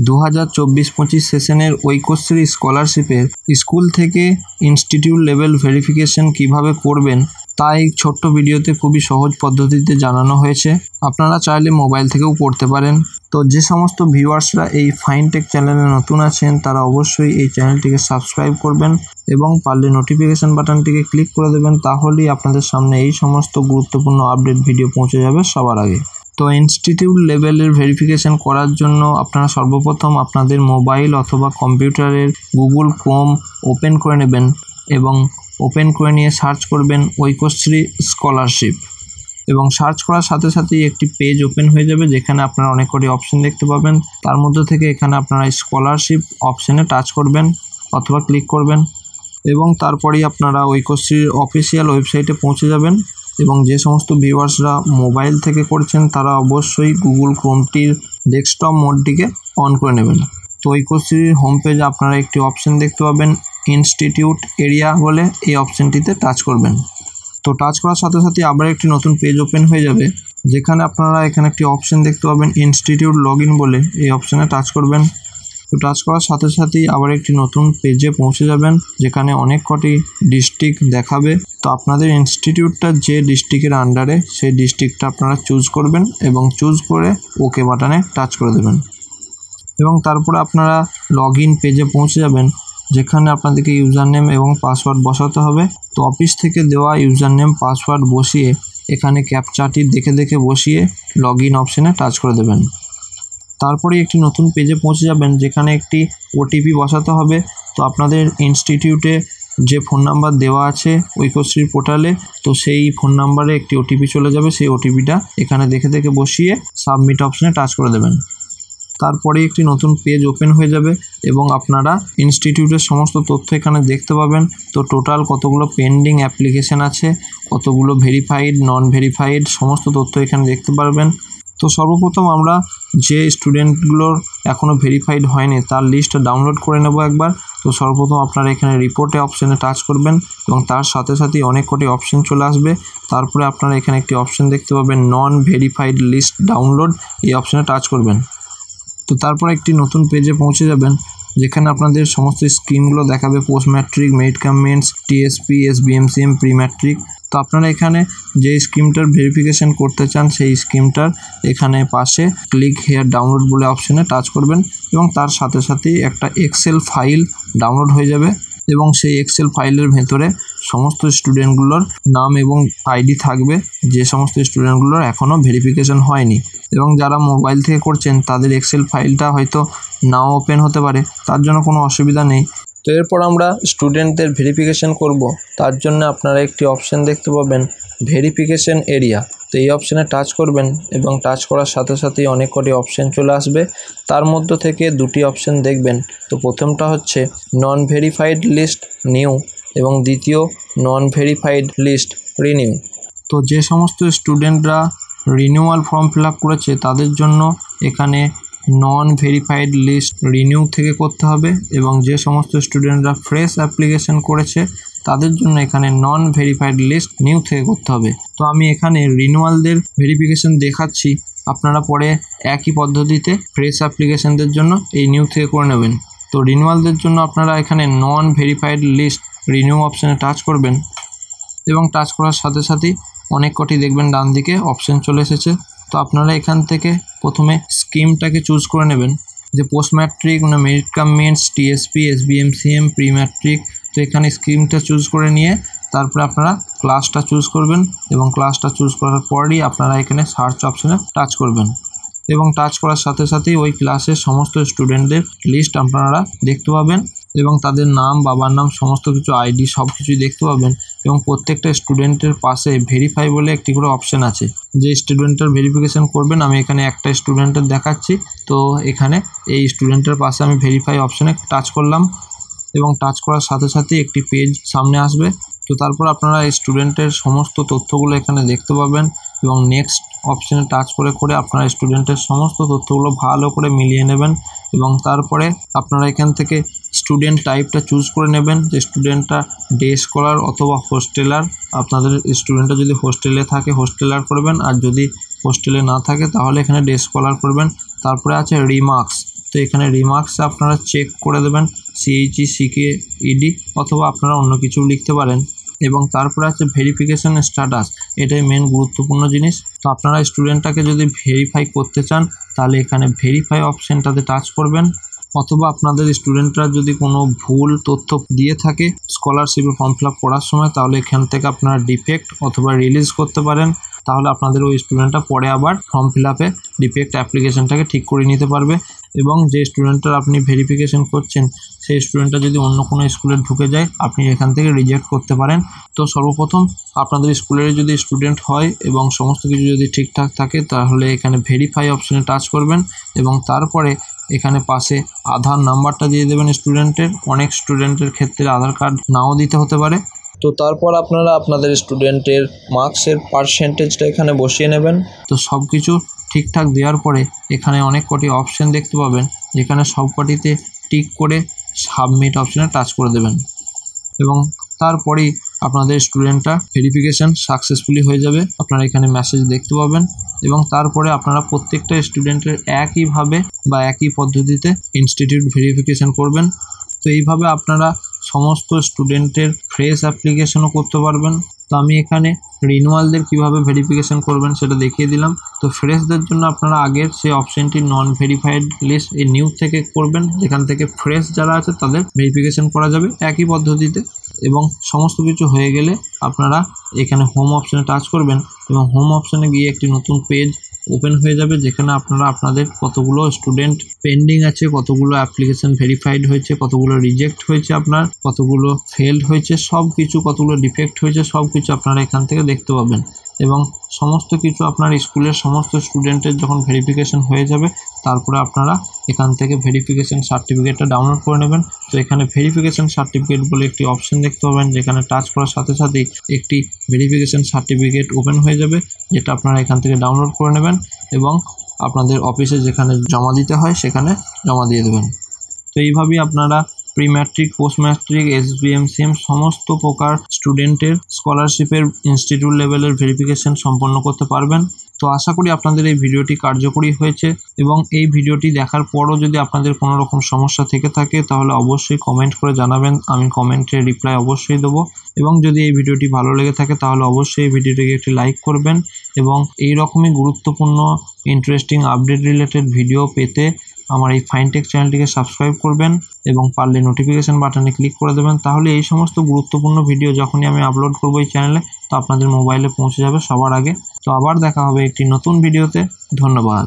2024-25 সেশনের ঐক্যশ্রী স্কলারশিপের স্কুল থেকে ইনস্টিটিউট লেভেল ভেরিফিকেশন কিভাবে করবেন তা এই ছোট্ট ভিডিওতে খুবই সহজ পদ্ধতিতে জানানো হয়েছে। আপনারা চাইলে মোবাইল থেকেও করতে পারেন। তো যে সমস্ত ভিউয়ার্সরা এই ফাইনটেক চ্যানেলে নতুন আছেন তারা অবশ্যই এই চ্যানেলটিকে সাবস্ক্রাইব করবেন এবং পারলে নোটিফিকেশন বাটনটিকে ক্লিক করে দেবেন, তাহলেই আপনাদের সামনে এই সমস্ত গুরুত্বপূর্ণ আপডেট ভিডিও পৌঁছে যাবে সবার আগে। তো ইনস্টিটিউট লেভেলের ভেরিফিকেশন করার জন্য আপনারা সর্বপ্রথম আপনাদের মোবাইল অথবা কম্পিউটারের গুগল ক্রোম ওপেন করে নেবেন এবং ওপেন করে নিয়ে সার্চ করবেন ঐক্যশ্রী স্কলারশিপ এবং সার্চ করার সাথে সাথেই একটি পেজ ওপেন হয়ে যাবে যেখানে আপনারা অনেক কটি অপশন দেখতে পাবেন। তার মধ্যে থেকে এখানে আপনারা স্কলারশিপ অপশানে টাচ করবেন অথবা ক্লিক করবেন এবং তারপরেই আপনারা ঐক্যশ্রীর অফিসিয়াল ওয়েবসাইটে পৌঁছে যাবেন। এবং যে সমস্ত ভিউয়ার্সরা মোবাইল থেকে করছেন তারা অবশ্যই গুগল ক্রোমটির ডেস্কটপ মোডটিকে অন করে নেবেন। তো ঐক্যশ্রীর হোম পেজে আপনারা একটি অপশন দেখতে পাবেন ইনস্টিটিউট এরিয়া বলে, এই অপশনটিতে টাচ করবেন। তো টাচ করার সাথে সাথে আবার একটি নতুন পেজ ওপেন হয়ে যাবে যেখানে আপনারা এখানে একটি অপশন দেখতে পাবেন ইনস্টিটিউট লগ ইন বলে, এই অপশানে টাচ করবেন। তো টাচ করার সাথে সাথেই আবার একটি নতুন পেজে পৌঁছে যাবেন যেখানে অনেক কটি ডিস্ট্রিক্ট দেখাবে। তো আপনাদের ইনস্টিটিউটটা যে ডিস্ট্রিক্টের আন্ডারে সেই ডিস্ট্রিক্টটা আপনারা চুজ করবেন এবং চুজ করে ওকে বাটনে টাচ করে দেবেন এবং তারপরে আপনারা লগ ইন পেজে পৌঁছে যাবেন যেখানে আপনাদেরকে ইউজার নেম এবং পাসওয়ার্ড বসাতে হবে। তো অফিস থেকে দেওয়া ইউজার নেম পাসওয়ার্ড বসিয়ে এখানে ক্যাপচাটি দেখে দেখে বসিয়ে লগ ইন অপশানে টাচ করে দেবেন। তারপরে একটি নতুন পেজে পৌঁছে যাবেন যেখানে একটি ওটিপি বসাতে হবে। তো আপনাদের ইনস্টিটিউটে যে ফোন নাম্বার দেওয়া আছে ঐক্যশ্রীর পোর্টালে, তো সেই ফোন নাম্বারে একটি ওটিপি চলে যাবে, সেই ওটিপিটা এখানে দেখে দেখে বসিয়ে সাবমিট অপশানে টাচ করে দেবেন। তারপরে একটি নতুন পেজ ওপেন হয়ে যাবে এবং আপনারা ইনস্টিটিউটের সমস্ত তথ্য এখানে দেখতে পাবেন। তো টোটাল কতগুলো পেন্ডিং অ্যাপ্লিকেশান আছে, কতগুলো ভেরিফাইড নন ভেরিফাইড সমস্ত তথ্য এখানে দেখতে পারবেন। তো সর্বপ্রথম আমরা যে স্টুডেন্টগুলোর এখনও ভেরিফাইড হয়নি তার লিস্ট ডাউনলোড করে নেব একবার। তো সর্বপ্রথম আপনারা এখানে রিপোর্টে অপশানে টাচ করবেন এবং তার সাথে সাথেই অনেক কটি অপশান চলে আসবে। তারপরে আপনারা এখানে একটি অপশান দেখতে পাবেন নন ভেরিফাইড লিস্ট ডাউনলোড, এই অপশানে টাচ করবেন। তো তারপর একটি নতুন পেজে পৌঁছে যাবেন যেখানে আপনাদের সমস্ত স্কিমগুলো দেখাবে, post matric, merit cum means, TSP, SBMCM, pre matric. তো আপনারা এখানে যে স্কিমটার ভেরিফিকেশন করতে চান সেই স্কিমটার এখানে পাশে ক্লিক হেয়ার ডাউনলোড বলে অপশানে টাচ করবেন এবং তার সাথে সাথেই একটা এক্সেল ফাইল ডাউনলোড হয়ে যাবে এবং সেই এক্সেল ফাইলের ভেতরে সমস্ত স্টুডেন্টগুলোর নাম এবং আইডি থাকবে যে সমস্ত স্টুডেন্টগুলোর এখনও ভেরিফিকেশন হয়নি। এবং যারা মোবাইল থেকে করছেন তাদের এক্সেল ফাইলটা হয়তো নাও ওপেন হতে পারে, তার জন্য কোনো অসুবিধা নেই। তো এরপর আমরা স্টুডেন্টদের ভেরিফিকেশন করব, তার জন্য আপনারা একটি অপশান দেখতে পাবেন ভেরিফিকেশন এরিয়া। তো এই অপশানে টাচ করবেন এবং টাচ করার সাথে সাথেই অনেক কটি অপশান চলে আসবে। তার মধ্য থেকে দুটি অপশান দেখবেন। তো প্রথমটা হচ্ছে নন ভেরিফাইড লিস্ট নিউ এবং দ্বিতীয় নন ভেরিফাইড লিস্ট রিনিউ। তো যে সমস্ত স্টুডেন্টরা রিনিউয়াল ফর্ম ফিল আপ করেছে তাদের জন্য এখানে নন ভেরিফাইড লিস্ট রিনিউ থেকে করতে হবে এবং যে সমস্ত স্টুডেন্টরা ফ্রেশ অ্যাপ্লিকেশন করেছে তাদের জন্য এখানে নন ভেরিফাইড লিস্ট নিউ থেকে করতে হবে। তো আমি এখানে রিনিউয়ালদের ভেরিফিকেশন দেখাচ্ছি, আপনারা পরে একই পদ্ধতিতে ফ্রেশ অ্যাপ্লিকেশনদের জন্য এই নিউ থেকে করে নেবেন। তো রিনিউয়ালদের জন্য আপনারা এখানে নন ভেরিফাইড লিস্ট রিনিউ অপশানে টাচ করবেন এবং টাচ করার সাথে সাথেই অনেক কটি দেখবেন ডান দিকে অপশান চলে এসেছে। তো আপনারা এখান থেকে প্রথমে স্কিমটাকে চুজ করে নেবেন যে পোস্ট ম্যাট্রিক না merit cum means, TSP, SBMCM, pre matric. তো এখানে স্কিমটা চুজ করে নিয়ে তারপরে আপনারা ক্লাসটা চুজ করবেন এবং ক্লাসটা চুজ করার পরই আপনারা এখানে সার্চ অপশানে টাচ করবেন এবং টাচ করার সাথে সাথেই ওই ক্লাসের সমস্ত স্টুডেন্টদের লিস্ট আপনারা দেখতে পাবেন এবং তাদের নাম, বাবার নাম, সমস্ত কিছু আইডি সব কিছুই দেখতে পাবেন এবং প্রত্যেকটা স্টুডেন্টের পাশে ভেরিফাই বলে একটি করে অপশান আছে। যে স্টুডেন্টের ভেরিফিকেশন করবেন, আমি এখানে একটা স্টুডেন্টের দেখাচ্ছি। তো এখানে এই স্টুডেন্টের পাশে আমি ভেরিফাই অপশানে টাচ করলাম এবং টাচ করার সাথে সাথেই একটি পেজ সামনে আসবে। তো তারপর আপনারা এই স্টুডেন্টের সমস্ত তথ্যগুলো এখানে দেখতে পাবেন এবং নেক্সট অপশানে টাচ করে করে আপনারা স্টুডেন্টের সমস্ত তথ্যগুলো ভালো করে মিলিয়ে নেবেন এবং তারপরে আপনারা এখান থেকে স্টুডেন্ট টাইপটা চুজ করে নেবেন যে স্টুডেন্টটা ডে স্কলার অথবা হোস্টেলার। আপনাদের স্টুডেন্টটা যদি হোস্টেলে থাকে হোস্টেলার করবেন, আর যদি হোস্টেলে না থাকে তাহলে এখানে ডে স্কলার করবেন। তারপরে আছে রিমার্কস, তো এখানে রিমার্কসে আপনারা চেক করে দেবেন CHECKED অথবা আপনারা অন্য কিছু লিখতে পারেন। এবং তারপরে আছে ভেরিফিকেশন স্ট্যাটাস, এটাই মেন গুরুত্বপূর্ণ জিনিস। তো আপনারা স্টুডেন্টটাকে যদি ভেরিফাই করতে চান তাহলে এখানে ভেরিফাই অপশানটাতে টাচ করবেন, অথবা আপনাদের স্টুডেন্টরা যদি কোনো ভুল তথ্য দিয়ে থাকে স্কলারশিপে ফর্ম ফিল আপ করার সময়, তাহলে এখান থেকে আপনারা ডিফেক্ট অথবা রিলিজ করতে পারেন। তাহলে আপনাদের ওই স্টুডেন্টটা পরে আবার ফর্ম ফিল আপে ডিফেক্ট অ্যাপ্লিকেশনটাকে ঠিক করে নিতে পারবে। এবং যে স্টুডেন্টটার আপনি ভেরিফিকেশন করছেন সেই স্টুডেন্টটা যদি অন্য কোনো স্কুলে ঢুকে যায় আপনি এখান থেকে রিজেক্ট করতে পারেন। তো সর্বপ্রথম আপনাদের স্কুলের যদি স্টুডেন্ট হয় এবং সমস্ত কিছু যদি ঠিকঠাক থাকে তাহলে এখানে ভেরিফাই অপশানে টাচ করবেন এবং তারপরে এখানে পাশে আধার নাম্বারটা দিয়ে দেবেন স্টুডেন্টের। অনেক স্টুডেন্টের ক্ষেত্রে আধার কার্ড নাও দিতে হতে পারে। তো তারপর আপনারা আপনাদের স্টুডেন্টের মার্কসের পার্সেন্টেজটা এখানে বসিয়ে নেবেন। তো সব কিছু ঠিকঠাক দেওয়ার পরে এখানে অনেক কটি অপশান দেখতে পাবেন, যেখানে সব কটিতে টিক করে সাবমিট অপশানে টাচ করে দেবেন এবং তারপরেই আপনাদের স্টুডেন্টটা ভেরিফিকেশান সাকসেসফুলি হয়ে যাবে। আপনারা এখানে মেসেজ দেখতে পাবেন এবং তারপরে আপনারা প্রত্যেকটা স্টুডেন্টের একইভাবে বা একই পদ্ধতিতে ইনস্টিটিউট ভেরিফিকেশান করবেন। তো এইভাবে আপনারা সমস্ত স্টুডেন্টের ফ্রেশ অ্যাপ্লিকেশনও করতে পারবেন। তো আমি এখানে রিনিউয়ালদের কীভাবে ভেরিফিকেশান করবেন সেটা দেখিয়ে দিলাম। তো ফ্রেশদের জন্য আপনারা আগের সেই অপশানটি নন ভেরিফাইড লিস্ট এই নিউ থেকে করবেন, যেখান থেকে ফ্রেশ যারা আছে তাদের ভেরিফিকেশান করা যাবে একই পদ্ধতিতে। এবং সমস্ত কিছু হয়ে গেলে আপনারা এখানে হোম অপশানে টাচ করবেন এবং হোম অপশানে গিয়ে একটি নতুন পেজ ওপেন হয়ে যাবে, যেখানে আপনারা আপনাদের কতগুলো স্টুডেন্ট পেন্ডিং আছে, কতগুলো অ্যাপ্লিকেশন ভেরিফাইড হয়েছে, কতগুলো রিজেক্ট হয়েছে, আপনার কতগুলো ফেলড হয়েছে, সব কিছু কতগুলো ডিফেক্ট হয়েছে সব কিছু আপনারা এখান থেকে দেখতে পাবেন। এবং সমস্ত কিছু আপনার স্কুলের সমস্ত স্টুডেন্টের যখন ভেরিফিকেশন হয়ে যাবে তারপরে আপনারা এখান থেকে ভেরিফিকেশন সার্টিফিকেটটা ডাউনলোড করে নেবেন। তো এখানে ভেরিফিকেশন সার্টিফিকেট বলে একটি অপশন দেখতে পাবেন, যেখানে টাচ করার সাথে সাথেই একটি ভেরিফিকেশন সার্টিফিকেট ওপেন হয়ে যাবে, যেটা আপনারা এখান থেকে ডাউনলোড করে নেবেন এবং আপনাদের অফিসে যেখানে জমা দিতে হয় সেখানে জমা দিয়ে দেবেন। তো এইভাবেই আপনারা pre matric, post matric, SBMCM সমস্ত প্রকার স্টুডেন্টের স্কলারশিপের ইনস্টিটিউট লেভেলের ভেরিফিকেশন সম্পন্ন করতে পারবেন। তো আশা করি আপনাদের এই ভিডিওটি কার্যকরী হয়েছে এবং এই ভিডিওটি দেখার পরও যদি আপনাদের কোনো রকম সমস্যা থেকে থাকে তাহলে অবশ্যই কমেন্ট করে জানাবেন, আমি কমেন্টে রিপ্লাই অবশ্যই দেবো। এবং যদি এই ভিডিওটি ভালো লেগে থাকে তাহলে অবশ্যই এই ভিডিওটিকে একটি লাইক করবেন এবং এই রকমই গুরুত্বপূর্ণ ইন্টারেস্টিং আপডেট রিলেটেড ভিডিও পেতে আমার এই ফাইনটেক চ্যানেলটিকে সাবস্ক্রাইব করবেন এবং পারলে নোটিফিকেশান বাটনে ক্লিক করে দেবেন। তাহলে এই সমস্ত গুরুত্বপূর্ণ ভিডিও যখনই আমি আপলোড করবো এই চ্যানেলে তো আপনাদের মোবাইলে পৌঁছে যাবে সবার আগে। তো আবার দেখা হবে একটি নতুন ভিডিওতে। ধন্যবাদ।